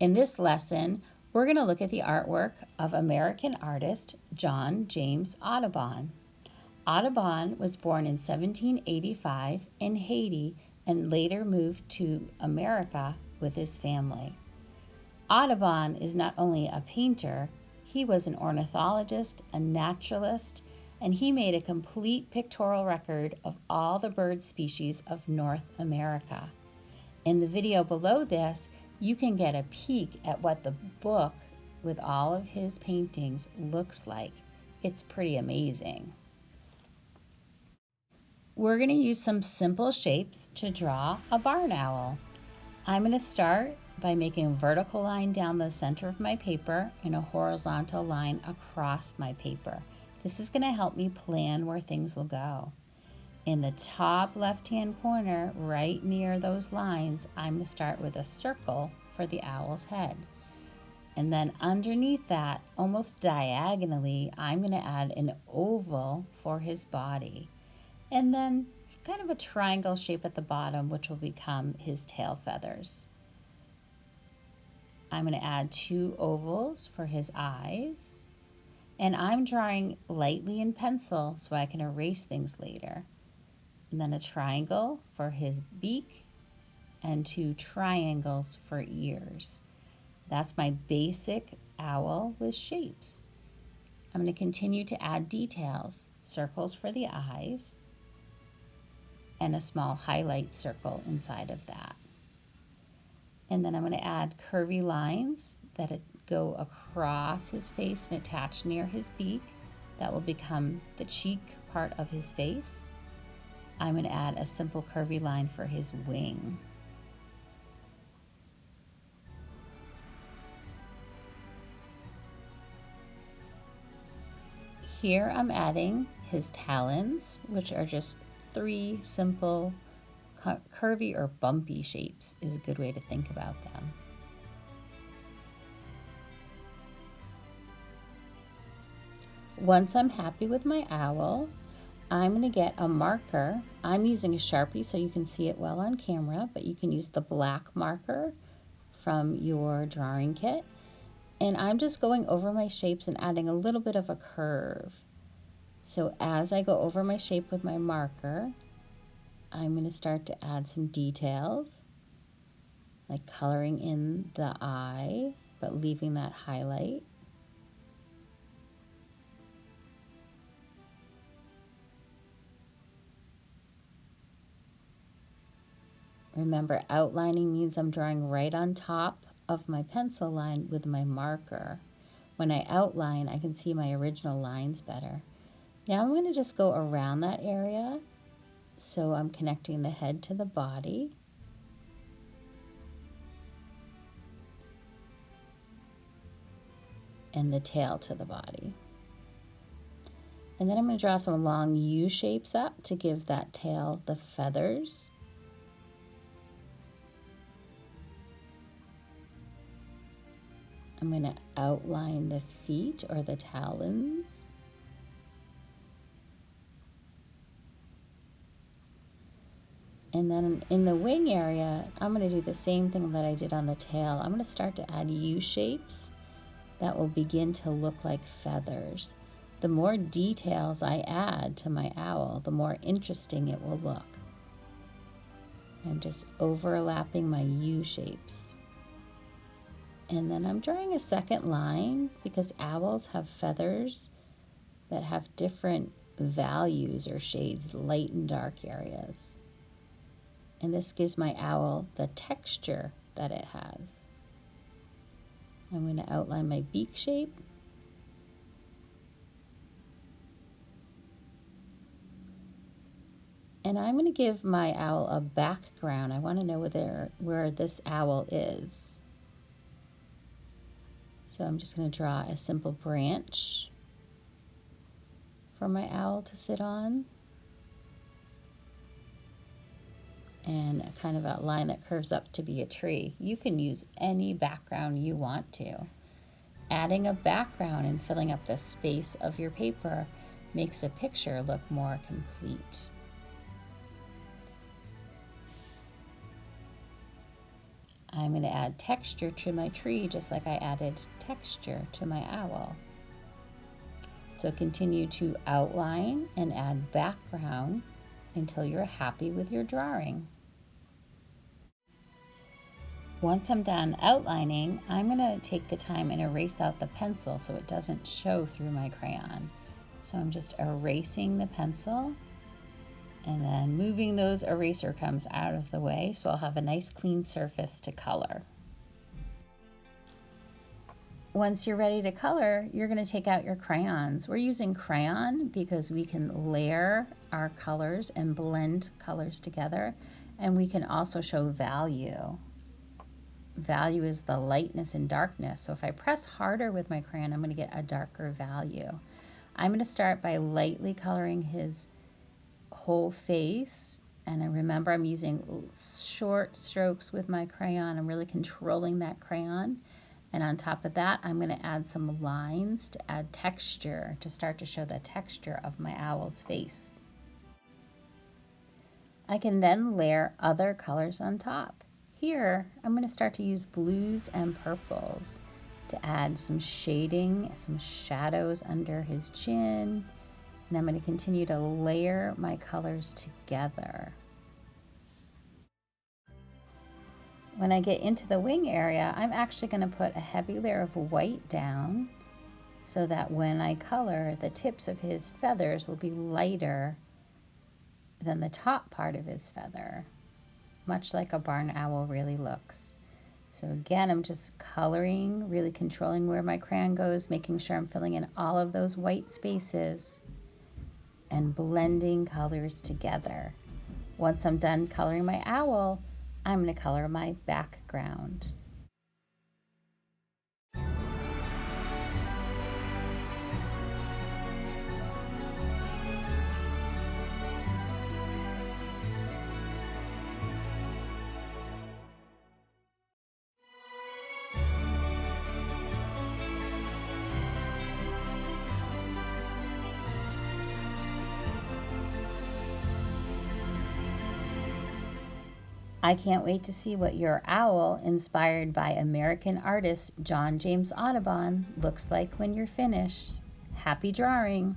In this lesson, we're going to look at the artwork of American artist John James Audubon. Audubon was born in 1785 in Haiti and later moved to America with his family. Audubon is not only a painter, he was an ornithologist, a naturalist, and he made a complete pictorial record of all the bird species of North America. In the video below this, you can get a peek at what the book with all of his paintings looks like. It's pretty amazing. We're going to use some simple shapes to draw a barn owl. I'm going to start by making a vertical line down the center of my paper and a horizontal line across my paper. This is going to help me plan where things will go. In the top left-hand corner, right near those lines, I'm going to start with a circle for the owl's head. And then underneath that, almost diagonally, I'm going to add an oval for his body. And then kind of a triangle shape at the bottom, which will become his tail feathers. I'm going to add 2 ovals for his eyes. And I'm drawing lightly in pencil so I can erase things later. And then a triangle for his beak and 2 triangles for ears. That's my basic owl with shapes. I'm going to continue to add details, circles for the eyes, and a small highlight circle inside of that. And then I'm going to add curvy lines that go across his face and attach near his beak. That will become the cheek part of his face. I'm going to add a simple curvy line for his wing. Here I'm adding his talons, which are just 3 simple curvy or bumpy shapes is a good way to think about them. Once I'm happy with my owl, I'm going to get a marker. I'm using a Sharpie so you can see it well on camera, but you can use the black marker from your drawing kit. And I'm just going over my shapes and adding a little bit of a curve. So as I go over my shape with my marker, I'm going to start to add some details, like coloring in the eye, but leaving that highlight. Remember, outlining means I'm drawing right on top of my pencil line with my marker. When I outline, I can see my original lines better. Now I'm going to just go around that area, so I'm connecting the head to the body. And the tail to the body. And then I'm going to draw some long U shapes up to give that tail the feathers. I'm going to outline the feet or the talons. And then in the wing area, I'm going to do the same thing that I did on the tail. I'm going to start to add U shapes that will begin to look like feathers. The more details I add to my owl, the more interesting it will look. I'm just overlapping my U shapes. And then I'm drawing a second line because owls have feathers that have different values or shades, light and dark areas. And this gives my owl the texture that it has. I'm going to outline my beak shape. And I'm going to give my owl a background. I want to know where this owl is. So I'm just going to draw a simple branch for my owl to sit on. And a kind of a line that curves up to be a tree. You can use any background you want to. Adding a background and filling up the space of your paper makes a picture look more complete. I'm going to add texture to my tree just like I added texture to my owl. So continue to outline and add background until you're happy with your drawing. Once I'm done outlining, I'm going to take the time and erase out the pencil so it doesn't show through my crayon. So I'm just erasing the pencil and then moving those eraser crumbs out of the way so I'll have a nice clean surface to color. Once you're ready to color, you're going to take out your crayons. We're using crayon because we can layer our colors and blend colors together, and we can also show value. Value is the lightness and darkness. So if I press harder with my crayon, I'm going to get a darker value. I'm going to start by lightly coloring his whole face. And I remember I'm using short strokes with my crayon. I'm really controlling that crayon. And on top of that, I'm going to add some lines to add texture, to start to show the texture of my owl's face. I can then layer other colors on top. Here, I'm going to start to use blues and purples to add some shading, some shadows under his chin. And I'm going to continue to layer my colors together. When I get into the wing area, I'm actually going to put a heavy layer of white down so that when I color, the tips of his feathers will be lighter than the top part of his feather, much like a barn owl really looks. So again, I'm just coloring, really controlling where my crayon goes, making sure I'm filling in all of those white spaces and blending colors together. Once I'm done coloring my owl, I'm going to color my background. I can't wait to see what your owl, inspired by American artist John James Audubon, looks like when you're finished. Happy drawing!